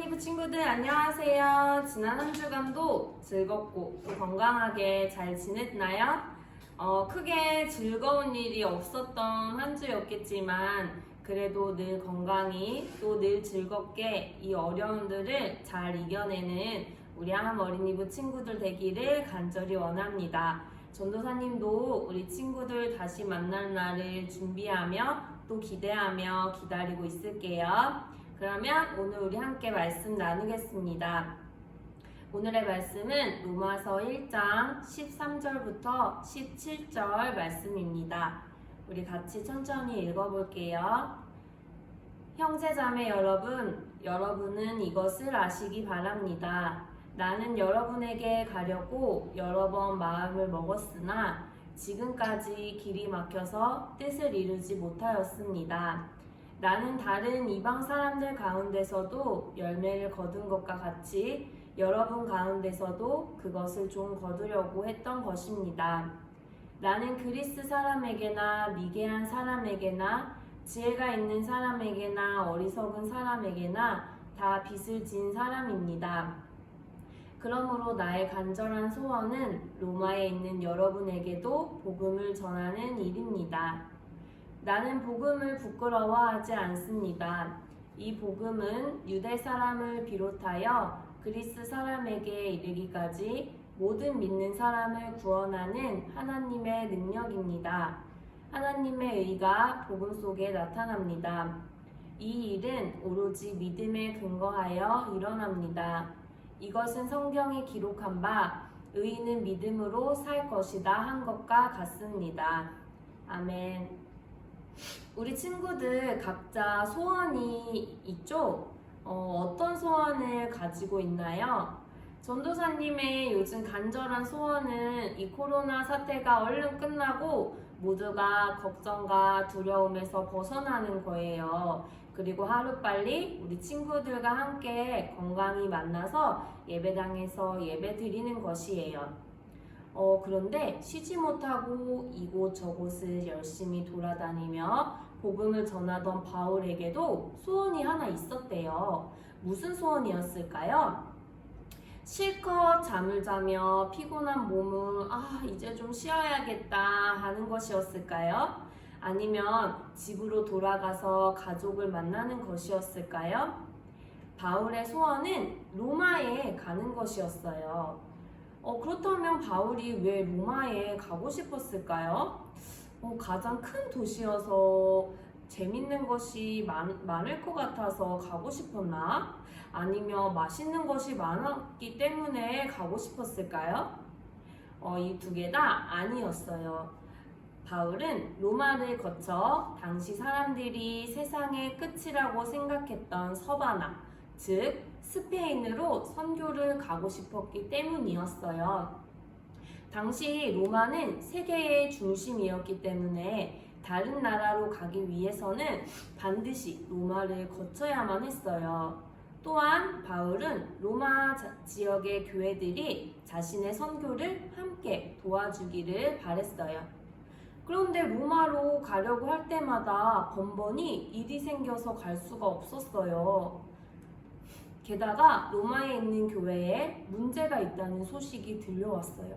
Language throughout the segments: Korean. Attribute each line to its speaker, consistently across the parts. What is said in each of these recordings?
Speaker 1: 어린이부 친구들 안녕하세요. 지난 한 주간도 즐겁고 또 건강하게 잘 지냈나요? 크게 즐거운 일이 없었던 한 주였겠지만 그래도 늘 건강히 또 늘 즐겁게 이 어려움들을 잘 이겨내는 우리 함 어린이부 친구들 되기를 간절히 원합니다. 전도사님도 우리 친구들 다시 만날 날을 준비하며 또 기대하며 기다리고 있을게요. 그러면 오늘 우리 함께 말씀 나누겠습니다. 오늘의 말씀은 로마서 1장 13절부터 17절 말씀입니다. 우리 같이 천천히 읽어볼게요. 형제자매 여러분, 여러분은 이것을 아시기 바랍니다. 나는 여러분에게 가려고 여러 번 마음을 먹었으나 지금까지 길이 막혀서 뜻을 이루지 못하였습니다. 나는 다른 이방 사람들 가운데서도 열매를 거둔 것과 같이 여러분 가운데서도 그것을 좀 거두려고 했던 것입니다. 나는 그리스 사람에게나 미개한 사람에게나 지혜가 있는 사람에게나 어리석은 사람에게나 다 빚을 진 사람입니다. 그러므로 나의 간절한 소원은 로마에 있는 여러분에게도 복음을 전하는 일입니다. 나는 복음을 부끄러워하지 않습니다. 이 복음은 유대 사람을 비롯하여 그리스 사람에게 이르기까지 모든 믿는 사람을 구원하는 하나님의 능력입니다. 하나님의 의가 복음 속에 나타납니다. 이 일은 오로지 믿음에 근거하여 일어납니다. 이것은 성경이 기록한 바 의인은 믿음으로 살 것이다 한 것과 같습니다. 아멘. 우리 친구들 각자 소원이 있죠? 어떤 소원을 가지고 있나요? 전도사님의 요즘 간절한 소원은 이 코로나 사태가 얼른 끝나고 모두가 걱정과 두려움에서 벗어나는 거예요. 그리고 하루빨리 우리 친구들과 함께 건강히 만나서 예배당에서 예배 드리는 것이에요. 그런데 쉬지 못하고 이곳저곳을 열심히 돌아다니며 복음을 전하던 바울에게도 소원이 하나 있었대요. 무슨 소원이었을까요? 실컷 잠을 자며 피곤한 몸을 이제 좀 쉬어야겠다 하는 것이었을까요? 아니면 집으로 돌아가서 가족을 만나는 것이었을까요? 바울의 소원은 로마에 가는 것이었어요. 그렇다면 바울이 왜 로마에 가고 싶었을까요? 가장 큰 도시여서 재밌는 것이 많을 것 같아서 가고 싶었나? 아니면 맛있는 것이 많았기 때문에 가고 싶었을까요? 이 두 개 다 아니었어요. 바울은 로마를 거쳐 당시 사람들이 세상의 끝이라고 생각했던 서바나, 즉 스페인으로 선교를 가고 싶었기 때문이었어요. 당시 로마는 세계의 중심이었기 때문에 다른 나라로 가기 위해서는 반드시 로마를 거쳐야만 했어요. 또한 바울은 로마 지역의 교회들이 자신의 선교를 함께 도와주기를 바랬어요. 그런데 로마로 가려고 할 때마다 번번이 일이 생겨서 갈 수가 없었어요. 게다가 로마에 있는 교회에 문제가 있다는 소식이 들려왔어요.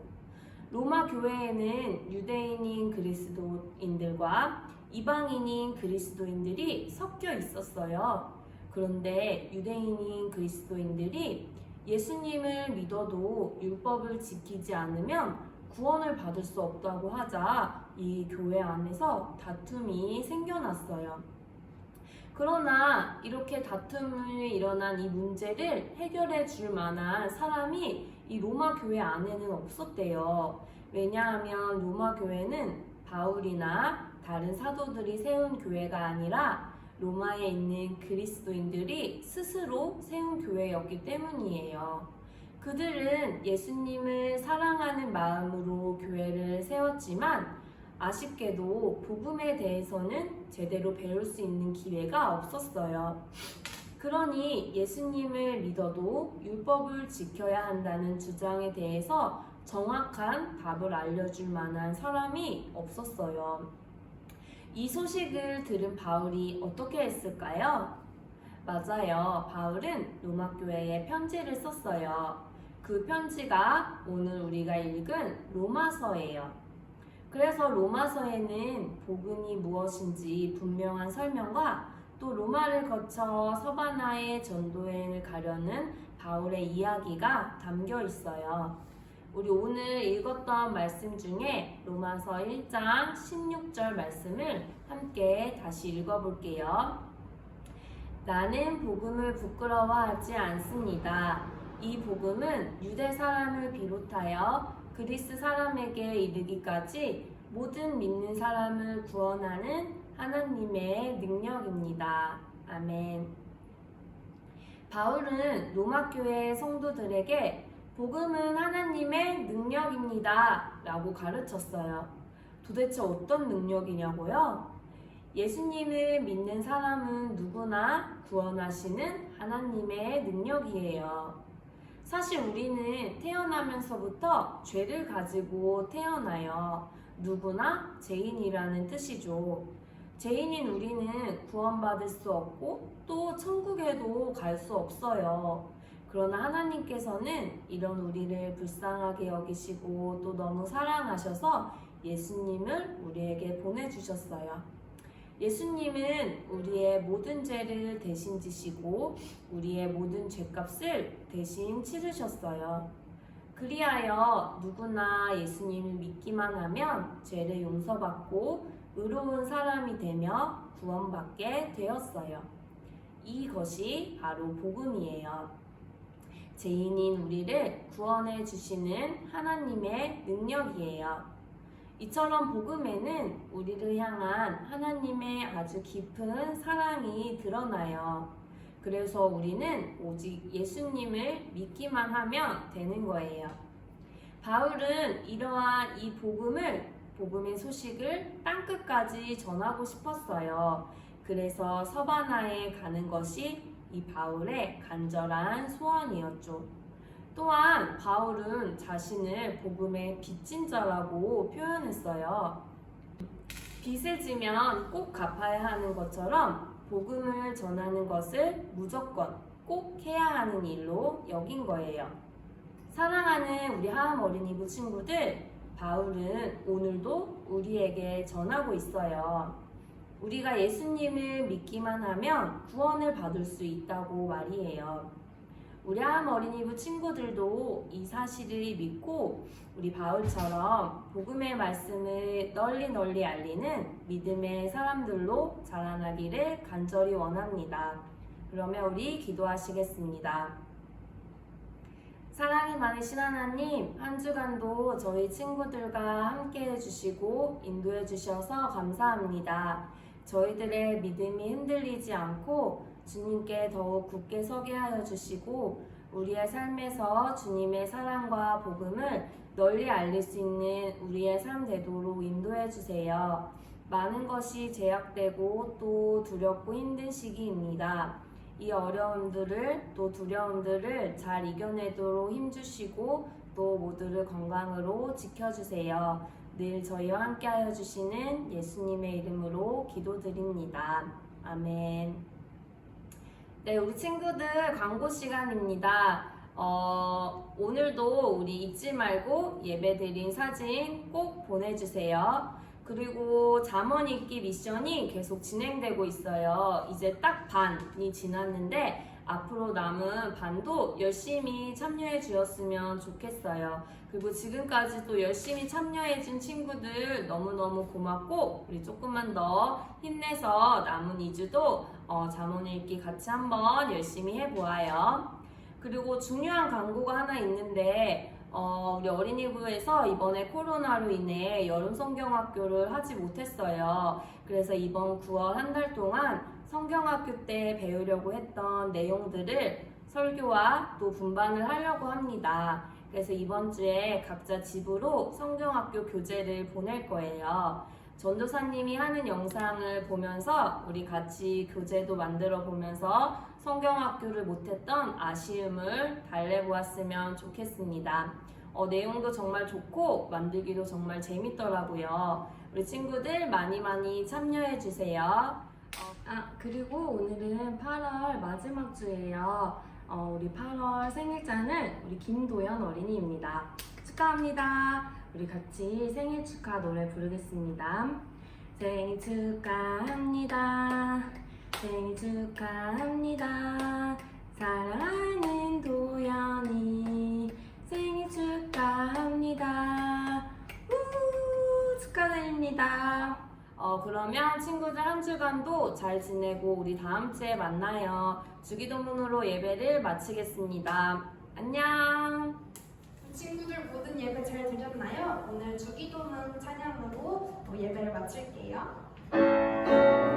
Speaker 1: 로마 교회에는 유대인인 그리스도인들과 이방인인 그리스도인들이 섞여 있었어요. 그런데 유대인인 그리스도인들이 예수님을 믿어도 율법을 지키지 않으면 구원을 받을 수 없다고 하자 이 교회 안에서 다툼이 생겨났어요. 그러나 이렇게 다툼이 일어난 이 문제를 해결해 줄 만한 사람이 이 로마 교회 안에는 없었대요. 왜냐하면 로마 교회는 바울이나 다른 사도들이 세운 교회가 아니라 로마에 있는 그리스도인들이 스스로 세운 교회였기 때문이에요. 그들은 예수님을 사랑하는 마음으로 교회를 세웠지만 아쉽게도 복음에 대해서는 제대로 배울 수 있는 기회가 없었어요. 그러니 예수님을 믿어도 율법을 지켜야 한다는 주장에 대해서 정확한 답을 알려줄 만한 사람이 없었어요. 이 소식을 들은 바울이 어떻게 했을까요? 맞아요. 바울은 로마 교회에 편지를 썼어요. 그 편지가 오늘 우리가 읽은 로마서예요. 그래서 로마서에는 복음이 무엇인지 분명한 설명과 또 로마를 거쳐 서바나의 전도여행을 가려는 바울의 이야기가 담겨 있어요. 우리 오늘 읽었던 말씀 중에 로마서 1장 16절 말씀을 함께 다시 읽어볼게요. 나는 복음을 부끄러워하지 않습니다. 이 복음은 유대 사람을 비롯하여 그리스 사람에게 이르기까지 모든 믿는 사람을 구원하는 하나님의 능력입니다. 아멘. 바울은 로마 교회 성도들에게 복음은 하나님의 능력입니다 라고 가르쳤어요. 도대체 어떤 능력이냐고요? 예수님을 믿는 사람은 누구나 구원하시는 하나님의 능력이에요. 사실 우리는 태어나면서부터 죄를 가지고 태어나요. 누구나 죄인이라는 뜻이죠. 죄인인 우리는 구원받을 수 없고 또 천국에도 갈 수 없어요. 그러나 하나님께서는 이런 우리를 불쌍하게 여기시고 또 너무 사랑하셔서 예수님을 우리에게 보내주셨어요. 예수님은 우리의 모든 죄를 대신 지시고 우리의 모든 죄값을 대신 치르셨어요. 그리하여 누구나 예수님을 믿기만 하면 죄를 용서받고 의로운 사람이 되며 구원받게 되었어요. 이것이 바로 복음이에요. 죄인인 우리를 구원해 주시는 하나님의 능력이에요. 이처럼 복음에는 우리를 향한 하나님의 아주 깊은 사랑이 드러나요. 그래서 우리는 오직 예수님을 믿기만 하면 되는 거예요. 바울은 이러한 이 복음의 소식을 땅끝까지 전하고 싶었어요. 그래서 서바나에 가는 것이 이 바울의 간절한 소원이었죠. 또한 바울은 자신을 복음의 빚진 자라고 표현했어요. 빚을 지면 꼭 갚아야 하는 것처럼 복음을 전하는 것을 무조건 꼭 해야 하는 일로 여긴 거예요. 사랑하는 우리 하암 어린이부 친구들, 바울은 오늘도 우리에게 전하고 있어요. 우리가 예수님을 믿기만 하면 구원을 받을 수 있다고 말이에요. 우리 하암 어린이부 친구들도 이 사실을 믿고 우리 바울처럼 복음의 말씀을 널리 알리는 믿음의 사람들로 자라나기를 간절히 원합니다. 그러면 우리 기도하시겠습니다. 사랑이 많으신 하나님, 한 주간도 저희 친구들과 함께 해주시고 인도해 주셔서 감사합니다. 저희들의 믿음이 흔들리지 않고 주님께 더욱 굳게 서게 하여 주시고 우리의 삶에서 주님의 사랑과 복음을 널리 알릴 수 있는 우리의 삶 되도록 인도해 주세요. 많은 것이 제약되고 또 두렵고 힘든 시기입니다. 이 어려움들을 또 두려움들을 잘 이겨내도록 힘주시고 또 모두를 건강으로 지켜주세요. 늘 저희와 함께 하여 주시는 예수님의 이름으로 기도드립니다. 아멘. 네, 우리 친구들 광고 시간입니다. 오늘도 우리 잊지 말고 예배드린 사진 꼭 보내주세요. 그리고 잠언 읽기 미션이 계속 진행되고 있어요. 이제 딱 반이 지났는데 앞으로 남은 반도 열심히 참여해 주었으면 좋겠어요. 그리고 지금까지 또 열심히 참여해 준 친구들 너무너무 고맙고 우리 조금만 더 힘내서 남은 2주도 잠언 읽기 같이 한번 열심히 해보아요. 그리고 중요한 광고가 하나 있는데 우리 어린이부에서 이번에 코로나로 인해 여름 성경학교를 하지 못했어요. 그래서 이번 9월 한 달 동안 성경학교 때 배우려고 했던 내용들을 설교와 또 분반을 하려고 합니다. 그래서 이번 주에 각자 집으로 성경학교 교재를 보낼 거예요. 전도사님이 하는 영상을 보면서 우리 같이 교재도 만들어 보면서 성경학교를 못했던 아쉬움을 달래보았으면 좋겠습니다. 내용도 정말 좋고 만들기도 정말 재밌더라고요. 우리 친구들 많이 참여해 주세요. 그리고 오늘은 8월 마지막 주예요. 우리 8월 생일자는 우리 김도연 어린이입니다. 축하합니다. 우리 같이 생일 축하 노래 부르겠습니다. 생일 축하합니다. 생일 축하합니다. 사랑하는 도연이 생일 축하합니다. 축하드립니다. 그러면 친구들 한 주간도 잘 지내고 우리 다음 주에 만나요. 주기도문으로 예배를 마치겠습니다. 안녕.
Speaker 2: 친구들 모든 예배 잘 드렸나요? 오늘 주기도문 찬양으로 예배를 마칠게요.